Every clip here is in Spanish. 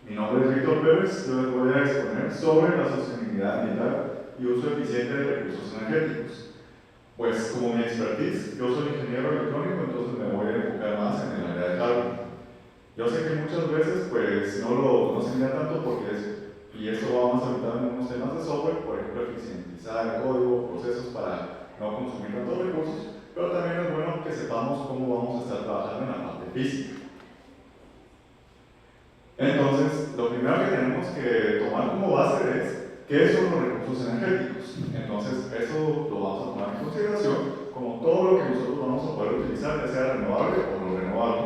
Mi nombre es Víctor Pérez, yo les voy a exponer sobre la sostenibilidad ambiental y uso eficiente de recursos energéticos. Pues como mi expertise, yo soy ingeniero electrónico, entonces me voy a enfocar más en el área de hardware. Yo sé que muchas veces pues no se mira tanto porque y esto va más orientado en unos temas de software, por ejemplo, eficientizar el código, procesos para no consumir tantos recursos, pero también es bueno que sepamos cómo vamos a estar trabajando en la parte física. Entonces, lo primero que tenemos que tomar como base es qué son los recursos energéticos. Entonces, eso lo vamos a tomar en consideración como todo lo que nosotros vamos a poder utilizar, ya sea renovable o no renovable,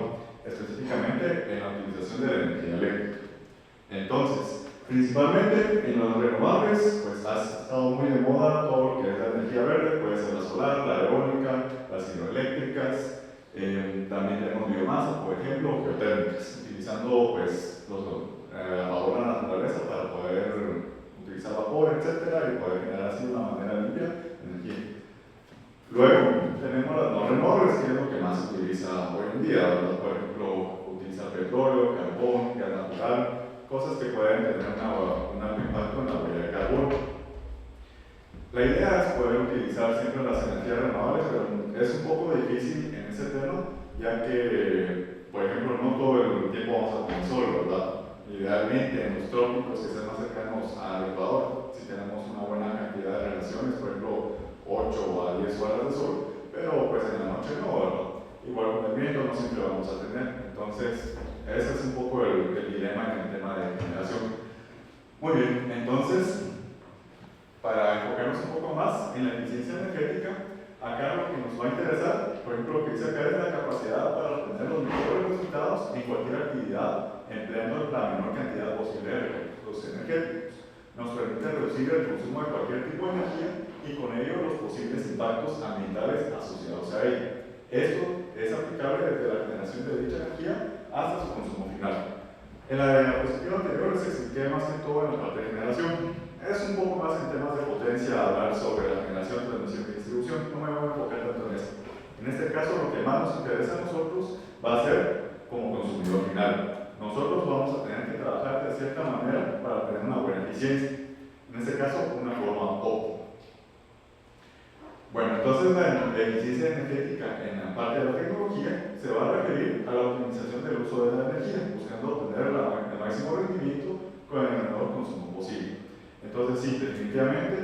específicamente en la utilización de la energía eléctrica. Entonces, principalmente en los renovables, pues ha estado muy de moda todo lo que es la energía verde, puede ser la solar, la eólica, las hidroeléctricas, también tenemos biomasa, por ejemplo, geotérmicas, utilizando pues vapor de la naturaleza para poder utilizar vapor, etcétera, y poder generar así de una manera limpia energía. Luego tenemos las no renovables, que es lo que más se utiliza hoy en día, ¿verdad? Por ejemplo, utilizar petróleo, carbón, gas natural, cosas que pueden tener un alto impacto en la huella de carbono. La idea es poder utilizar siempre las energías renovables, pero es un poco difícil en ese tema, ya que, por ejemplo, no todo el tiempo vamos a tener sol, ¿verdad? Idealmente en los trópicos que estén más cercanos al Ecuador, si tenemos una buena cantidad de relaciones, por ejemplo, 8 a 10 horas de sol, pero pues en la noche no, ¿verdad? Igual con el viento no siempre vamos a tener. Entonces, ese es un poco el dilema en el tema de generación. Muy bien, entonces, para enfocarnos un poco más en la eficiencia energética, acá lo que nos va a interesar, por ejemplo, lo que dice acá es la capacidad para obtener los mejores resultados en cualquier actividad, empleando la menor cantidad posible de recursos energéticos. Nos permite reducir el consumo de cualquier tipo de energía y con ello los posibles impactos ambientales asociados a ella. Esto es aplicable desde la generación de dicha energía hasta su consumo final. En la diapositiva anterior les expliqué más que todo en la parte de generación. Es un poco más en temas de potencia hablar sobre la generación, transmisión y distribución. No me voy a enfocar tanto en eso. En este caso, lo que más nos interesa a nosotros va a ser como consumidor final. Nosotros vamos a tener que trabajar de cierta manera para tener una buena eficiencia. En este caso, una forma óptima. Bueno, entonces la eficiencia energética en la parte de la tecnología se va a referir a la optimización del uso de la energía, buscando obtener el máximo rendimiento con el menor consumo posible. Entonces sí, definitivamente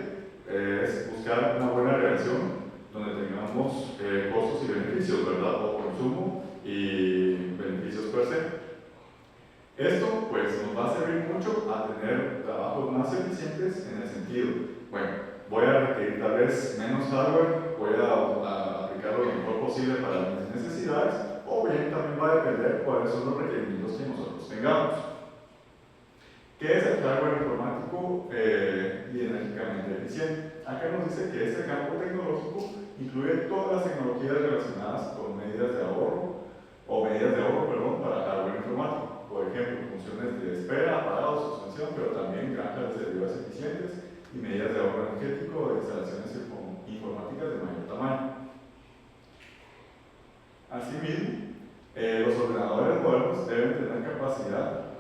es buscar una buena relación donde tengamos costos y beneficios, ¿verdad? O consumo y beneficios per se. Esto pues nos va a servir mucho a tener trabajos más eficientes en el sentido, bueno, voy a requerir tal vez menos hardware, voy a aplicar lo mejor posible para mis necesidades, o bien también va a depender cuáles son los requerimientos que nosotros tengamos. ¿Qué es el hardware informático y enérgicamente eficiente? Acá nos dice que este campo tecnológico incluye todas las tecnologías relacionadas con medidas de ahorro, para hardware informático. Por ejemplo, funciones de espera, apagado, suspensión, pero también granjas de servidores eficientes y medidas de ahorro energético de instalaciones informáticas de mayor tamaño. Asimismo, los ordenadores modernos deben tener capacidad.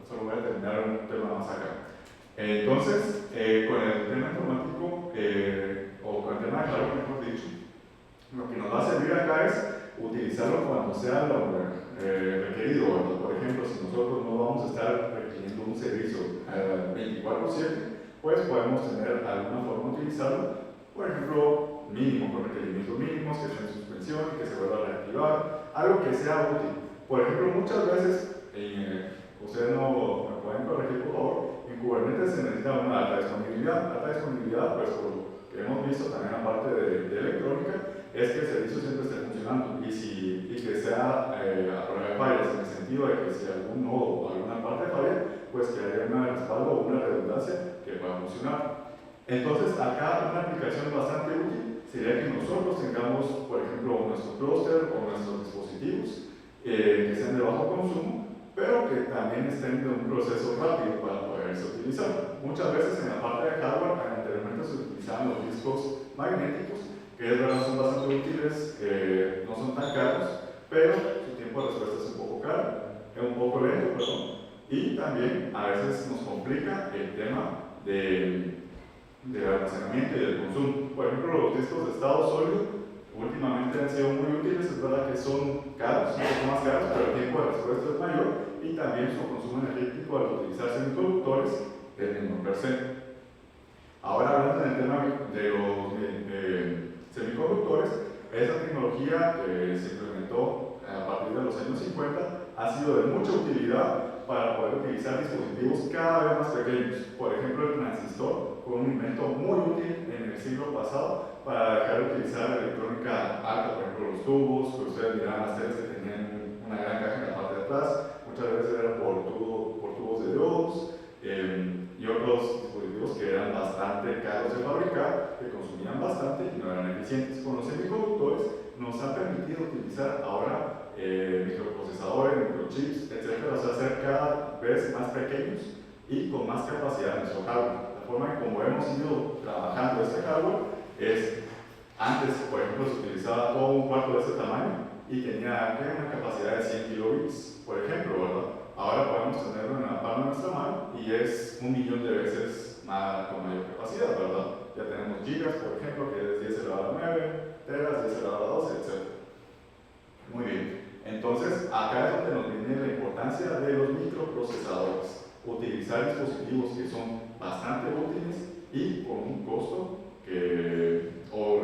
Solo voy a terminar un tema más acá. Entonces, con el tema informático, o con el tema de hardware, mejor dicho, lo que nos va a servir acá es utilizarlo cuando sea lo requerido. Por ejemplo, si nosotros no vamos a estar requiriendo un servicio 24/7, pues podemos tener alguna forma de utilizarlo, por ejemplo, mínimo, con requerimientos mínimos, que esté en suspensión y que se vuelva a reactivar, algo que sea útil. Por ejemplo, muchas veces, ustedes no me pueden corregir por favor, en Kubernetes se necesita una alta disponibilidad. Alta disponibilidad, pues por lo que hemos visto también aparte de electrónica, es que el servicio siempre esté funcionando y que sea a prueba de fallas, en el sentido de que si algún nodo o alguna parte falla, pues que haya un respaldo o una redundancia que pueda funcionar. Entonces, acá una aplicación bastante útil sería que nosotros tengamos, por ejemplo, nuestro clúster o nuestros dispositivos que sean de bajo consumo, pero que también estén de un proceso rápido para poderse utilizar. Muchas veces en la parte de hardware, anteriormente se utilizaban los discos magnéticos, que es verdad son bastante útiles, no son tan caros, pero su tiempo de respuesta es un poco caro, es un poco lento, perdón. Y también a veces nos complica el tema del almacenamiento y del consumo. Por ejemplo, los discos de estado sólido últimamente han sido muy útiles, es verdad que son caros, un poco más caros, pero el tiempo de respuesta es mayor y también su consumo energético al utilizar semiconductores es menor per se. Ahora hablando del tema de los semiconductores, esa tecnología que se implementó a partir de los años 50 ha sido de mucha utilidad para poder utilizar dispositivos cada vez más pequeños. Por ejemplo, el transistor fue un invento muy útil en el siglo pasado para dejar de utilizar la electrónica alta, por ejemplo, los tubos, que ustedes miraban las teles que tenían una gran caja en la parte de atrás, muchas veces eran por tubos de diodos, y otros dispositivos que eran bastante caros de fabricar, que consumían bastante y no eran eficientes. Con los semiconductores nos ha permitido utilizar ahora microprocesadores, microchips, etc., o sea, ser cada vez más pequeños y con más capacidad en nuestro hardware. La forma en cómo hemos ido trabajando este hardware es, antes, por ejemplo, se utilizaba todo un cuarto de ese tamaño y tenía una capacidad de 100 kilobits, por ejemplo, ¿verdad? Ahora podemos tenerlo en la palma de nuestra mano y es 1.000.000 de veces más, con mayor capacidad, ¿verdad? Ya tenemos gigas, por ejemplo, que es 10 elevado a 9, teras, 10 elevado a 12, etc. Muy bien. Entonces, acá es donde nos viene la importancia de los microprocesadores. Utilizar dispositivos que son bastante útiles y con un costo o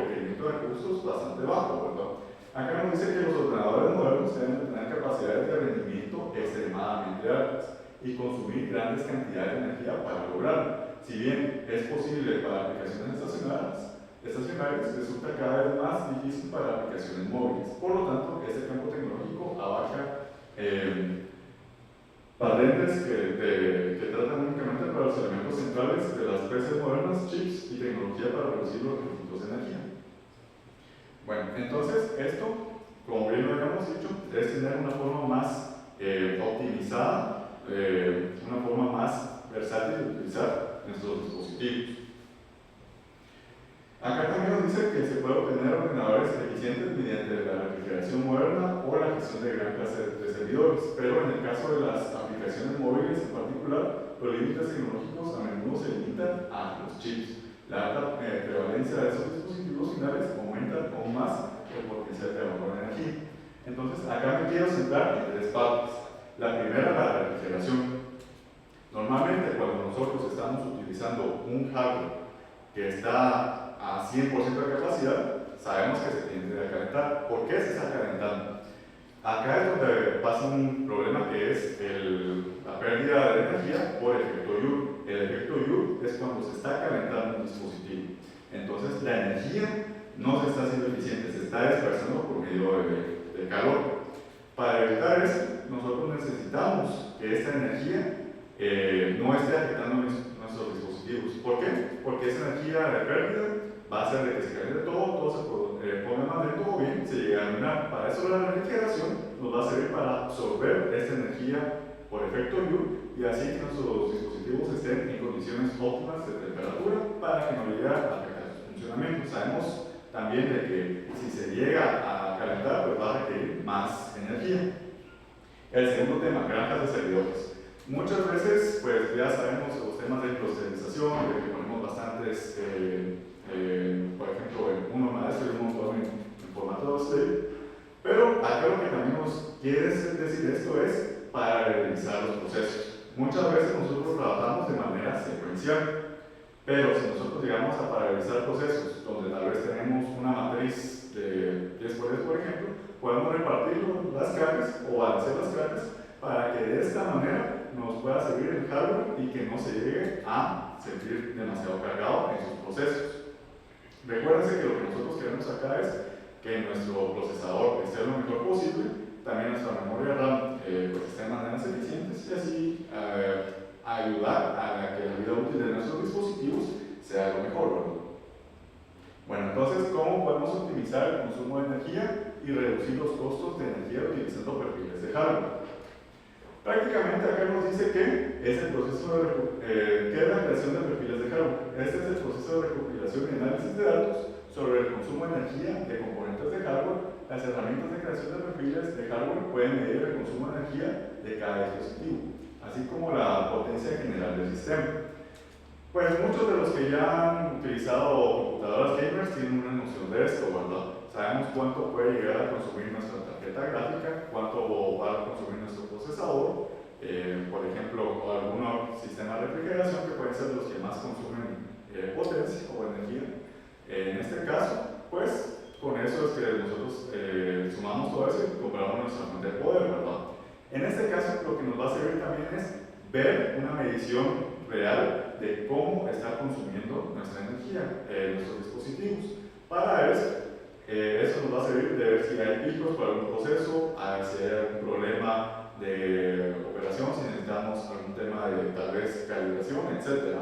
requerimiento de recursos bastante bajo, ¿verdad? Acá nos dice que los ordenadores modernos deben tener capacidades de rendimiento extremadamente altas y consumir grandes cantidades de energía para lograrlo. Si bien es posible para aplicaciones estacionarias, resulta cada vez más difícil para aplicaciones móviles. Por lo tanto, este campo tecnológico abarca patentes que tratan únicamente para los elementos centrales de las PCs modernas, chips y tecnología para reducir los requisitos de energía. Bueno, entonces esto, como bien lo habíamos dicho, es tener una forma más optimizada, una forma más versátil de utilizar nuestros dispositivos. Acá también nos dice que se puede obtener ordenadores eficientes mediante la refrigeración moderna o la gestión de gran clase de servidores, pero en el caso de las aplicaciones móviles en particular, los límites tecnológicos a menudo se limitan a los chips. La alta prevalencia de esos dispositivos finales aumenta aún más el potencial de ahorro de energía. Entonces, acá me quiero centrar en tres partes. La primera, la refrigeración. Normalmente, cuando nosotros estamos utilizando un hardware que está a 100% de capacidad, sabemos que se tiende a calentar. ¿Por qué se está calentando? Acá es donde pasa un problema que es la pérdida de energía por efecto Joule. El efecto Joule es cuando se está calentando un dispositivo. Entonces la energía no se está haciendo eficiente, se está dispersando por medio de calor. Para evitar eso, nosotros necesitamos que esta energía no esté afectando nuestros dispositivos. ¿Por qué? Porque esa energía de pérdida va a hacer de que se caliente todo se ponga más lento o bien se llegue a eliminar. Para eso la refrigeración nos va a servir para absorber esta energía por efecto Joule y así que nuestros dispositivos estén en condiciones óptimas de temperatura para que no llegue a afectar su funcionamiento. Sabemos también de que si se llega a calentar, pues va a requerir más energía. El segundo tema, granjas de servidores. Muchas veces, pues ya sabemos los temas de procesorización, de que ponemos bastantes, por ejemplo, uno maestro y uno en formato state, pero acá lo que también nos quiere decir esto es para realizar los procesos. Muchas veces nosotros trabajamos de manera secuencial, pero si nosotros llegamos a paralelizar procesos donde tal vez tenemos una matriz de 10 por 10, por ejemplo, podemos repartir las cargas o balancear las cargas para que de esta manera nos pueda servir el hardware y que no se llegue a sentir demasiado cargado en sus procesos. Recuérdense que lo que nosotros queremos acá es que nuestro procesador esté lo mejor posible, también nuestra memoria RAM pues esté de maneras eficientes y así ayudar a que la vida útil de nuestros dispositivos sea lo mejor, ¿verdad? Bueno, entonces, ¿cómo podemos optimizar el consumo de energía y reducir los costos de energía utilizando perfiles de hardware? Prácticamente acá nos dice que es el proceso que es la creación de perfiles de hardware. Este es el proceso de recopilación y análisis de datos sobre el consumo de energía de componentes de hardware las herramientas de creación de perfiles de hardware pueden medir el consumo de energía de cada dispositivo, así como la potencia general del sistema. Pues muchos de los que ya han utilizado computadoras gamers tienen una noción de esto, ¿verdad? Sabemos cuánto puede llegar a consumir nuestra tarjeta gráfica, cuánto va a consumir nuestro procesador, por ejemplo, algunos sistemas de refrigeración que pueden ser los que más consumen potencia o energía. En este caso, pues, con eso es que nosotros sumamos todo eso y compramos nuestra fuente de poder, ¿verdad? En este caso, lo que nos va a servir también es ver una medición real de cómo está consumiendo nuestra energía, nuestros dispositivos. Para eso, eso nos va a servir de ver si hay picos para algún proceso, si hay algún problema de operación, si necesitamos algún tema de tal vez calibración, etc.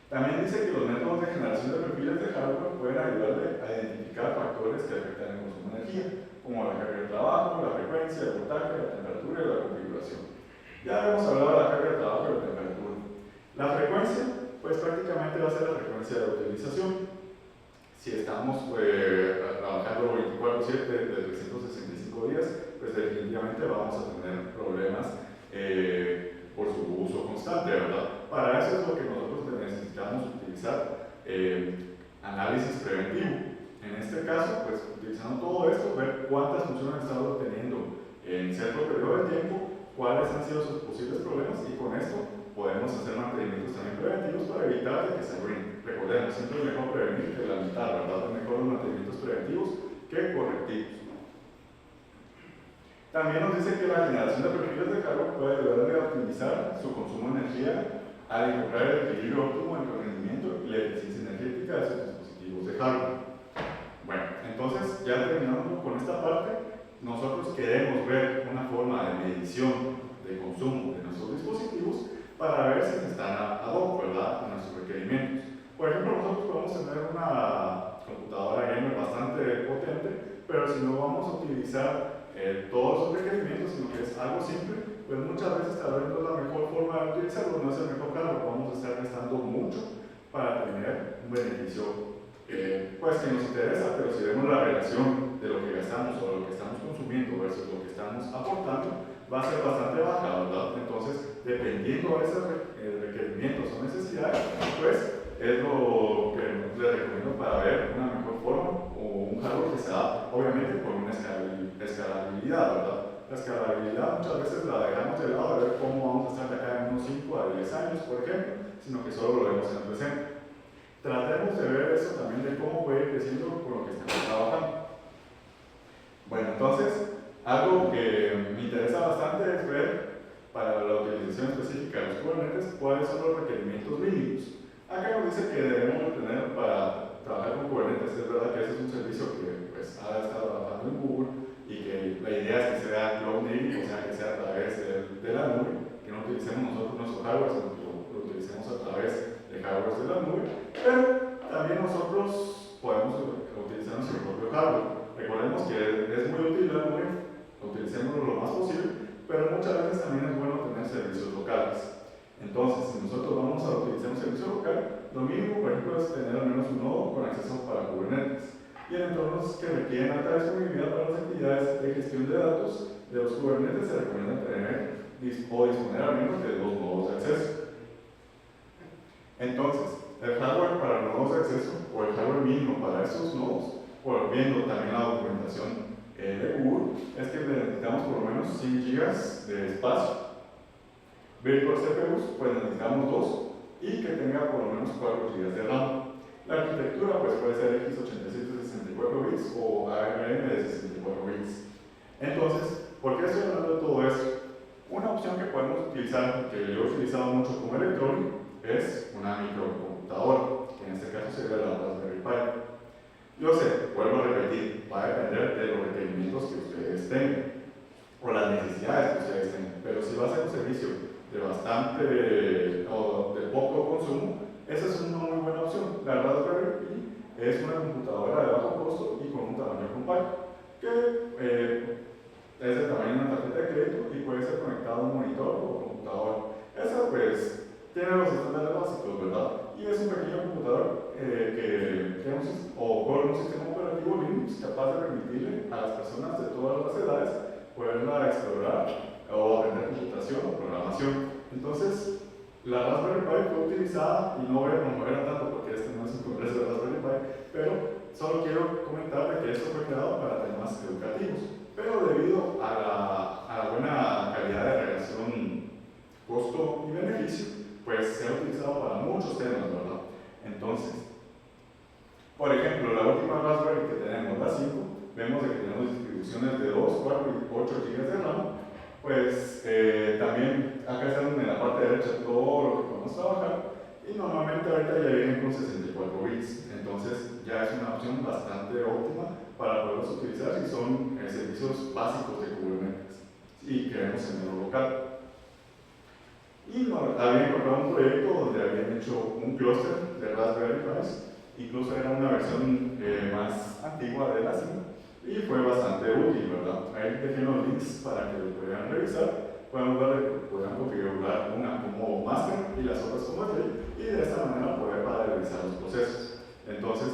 También dice que los métodos de generación de perfiles de hardware pueden ayudarle a identificar factores que afectan el consumo de energía, como la carga de trabajo, la frecuencia, el voltaje, la temperatura y la configuración. Ya hemos hablado de la carga de trabajo y la temperatura. La frecuencia, pues prácticamente va a ser la frecuencia de utilización. Si estamos trabajando 24/7 de 365 días, pues definitivamente vamos a tener problemas por su uso constante, ¿verdad? Para eso es lo que nosotros necesitamos utilizar análisis preventivo. En este caso, pues utilizando todo esto, ver cuántas funciones estamos obteniendo en cierto periodo de tiempo, cuáles han sido sus posibles problemas, y con esto podemos hacer mantenimientos también preventivos para evitar que se arruinen. Recordemos, siempre es mejor prevenir que lamentar, ¿verdad? Es mejor los mantenimientos preventivos que correctivos. También nos dice que la generación de perfiles de hardware puede ayudarle a optimizar su consumo de energía al encontrar el equilibrio óptimo entre el rendimiento y la eficiencia energética de sus dispositivos de hardware. Bueno, entonces ya terminando con esta parte, nosotros queremos ver una forma de medición de consumo de nuestros dispositivos para ver si están ad hoc, ¿verdad?, a nuestros requerimientos. Por ejemplo, nosotros podemos tener una computadora gamer bastante potente, pero si no vamos a utilizar todos los requerimientos, sino que es algo simple, pues muchas veces tal vez no es la mejor forma de utilizarlo, no es el mejor cargo, vamos a estar gastando mucho para tener un beneficio pues que nos interesa, pero si vemos la relación de lo que gastamos o lo que estamos consumiendo versus lo que estamos aportando, va a ser bastante baja, ¿verdad? Entonces, dependiendo de esos requerimientos o necesidades, pues es lo que les recomiendo para ver una mejor forma o un hardware que se da, obviamente, con una escalabilidad, ¿verdad? La escalabilidad muchas veces la dejamos de lado de ver cómo vamos a estar de acá en unos 5 a 10 años, por ejemplo, sino que solo lo vemos en el presente. Tratemos de ver eso también de cómo puede ir creciendo con lo que estamos trabajando. Bueno, entonces, algo que me interesa bastante es ver para la utilización específica de los Kubernetes cuáles son los requerimientos mínimos. Acá nos dice que debemos tener para trabajar con Kubernetes. Es verdad que ese es un servicio que pues, ha estado trabajando en Google y que la idea es que sea cloud native, o sea, que sea a través de la nube, que no utilicemos nosotros nuestro hardware, sino que lo utilicemos a través de hardware de la nube, pero también nosotros podemos utilizar nuestro propio hardware. Recordemos que es muy útil la nube, utilicémoslo lo más posible, pero muchas veces también es bueno tener servicios locales. Entonces, si nosotros vamos a utilizar un servicio local, lo mínimo, por ejemplo, es tener al menos un nodo con acceso para Kubernetes. Y en entornos que requieren alta disponibilidad para las entidades de gestión de datos de los Kubernetes, se recomienda tener o disponer al menos de 2 nodos de acceso. Entonces, el hardware para los nodos de acceso o el hardware mínimo para esos nodos, o viendo también la documentación de Google, es que necesitamos por lo menos 100 GB de espacio. Virtual CPUs, pues necesitamos 2 y que tenga por lo menos 4 GB de RAM. La arquitectura pues puede ser x86 de 64 bits o ARM de 64 bits. Entonces, ¿por qué estoy hablando de todo esto? Una opción que podemos utilizar, que yo he utilizado mucho como electrónico, es una microcomputadora, que en este caso sería la Raspberry Pi. Yo sé, vuelvo a repetir, va a depender de los requerimientos que ustedes tengan o las necesidades que ustedes tengan, pero si va a ser un servicio de bastante o de poco consumo, esa es una muy buena opción. La Raspberry Pi es una computadora de bajo costo y con un tamaño compacto, que es el tamaño de una tarjeta de crédito y puede ser conectado a un monitor o computadora. Esa pues tiene los estándares básicos, ¿verdad? Y es un pequeño computador que corre un sistema operativo operativo Linux capaz de permitirle a las personas de todas las edades poderla explorar o aprender computación o programación. Entonces, la Raspberry Pi fue utilizada, y no voy a promoverla tanto porque este no es un congreso de Raspberry Pi, pero solo quiero comentar que esto fue creado para temas educativos. Pero debido a la buena calidad de relación costo y beneficio, pues se ha utilizado para muchos temas, ¿verdad? Entonces, por ejemplo, la última Raspberry que tenemos, la 5, vemos de que tenemos distribuciones de 2, 4 y 8 GB de RAM. Pues también acá están en la parte derecha todo lo que podemos trabajar, y normalmente ahorita ya vienen con 64 bits, entonces ya es una opción bastante óptima para poderlos utilizar si son servicios básicos de Kubernetes y queremos tenerlo local. Y había encontrado un proyecto donde habían hecho un clúster de Raspberry Pi, incluso era una versión más antigua de la 5, y fue bastante útil, ¿verdad? Ahí dejé los links para que lo puedan revisar. Puedan configurar una como master y las otras como slave, y de esta manera poder paralelizar los procesos. Entonces,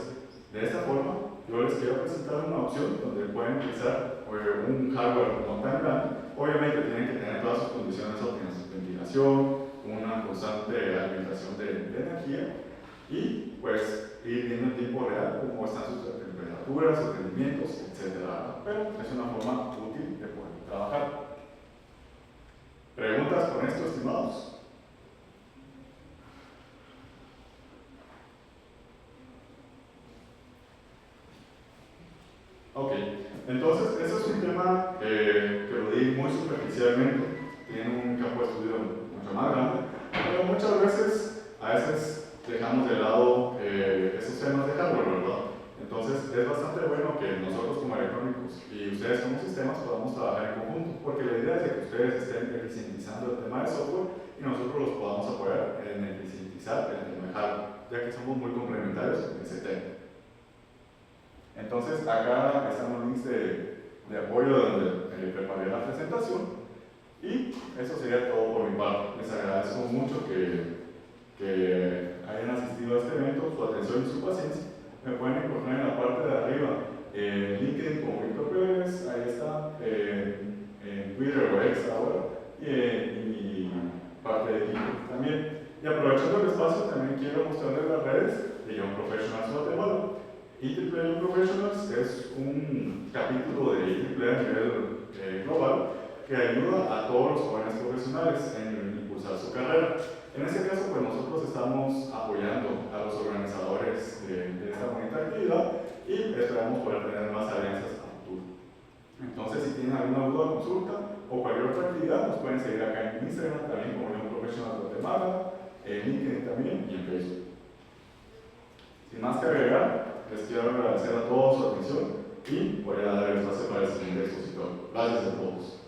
de esta forma, yo les quiero presentar una opción donde pueden utilizar un hardware no tan grande. Obviamente tienen que tener todas sus condiciones óptimas de ventilación, una constante alimentación de energía, y pues ir viendo en tiempo real cómo están sus temperaturas, sus rendimientos, etc. Pero es una forma útil de poder trabajar. ¿Preguntas con esto, estimados? Ok, entonces ese es un tema que lo di muy superficialmente, tiene un campo de estudio mucho más grande, pero muchas veces, dejamos de lado esos temas de hardware, ¿verdad? Entonces es bastante bueno que nosotros como electrónicos y ustedes como sistemas podamos trabajar en conjunto, porque la idea es de que ustedes estén eficientizando el tema de software y nosotros los podamos apoyar en eficientizar el tema de hardware, ya que somos muy complementarios en ese tema. Entonces acá están los links de apoyo donde preparé la presentación, y eso sería todo por mi parte. Les agradezco mucho que hayan asistido a este evento, su atención y su paciencia. Me pueden encontrar en la parte de arriba en LinkedIn como Víctor Pérez, ahí está, en Twitter o X ahora, y en mi parte de LinkedIn también. Y aprovechando el espacio, también quiero mostrarles las redes de Young Professionals Guatemala. IEEE Young Professionals es un capítulo de IEEE a nivel global que ayuda a todos los jóvenes profesionales en impulsar su carrera. En este caso, pues nosotros estamos apoyando a los organizadores de esta bonita actividad, y esperamos poder tener más alianzas a futuro. Entonces, si tienen alguna duda, consulta o cualquier otra actividad, nos pueden seguir acá en Instagram, también como Young Professionals Guatemala, en LinkedIn también, y en Facebook. Sin más que agregar, les quiero agradecer a todos su atención y voy a dar el espacio para el siguiente expositor. Gracias a todos.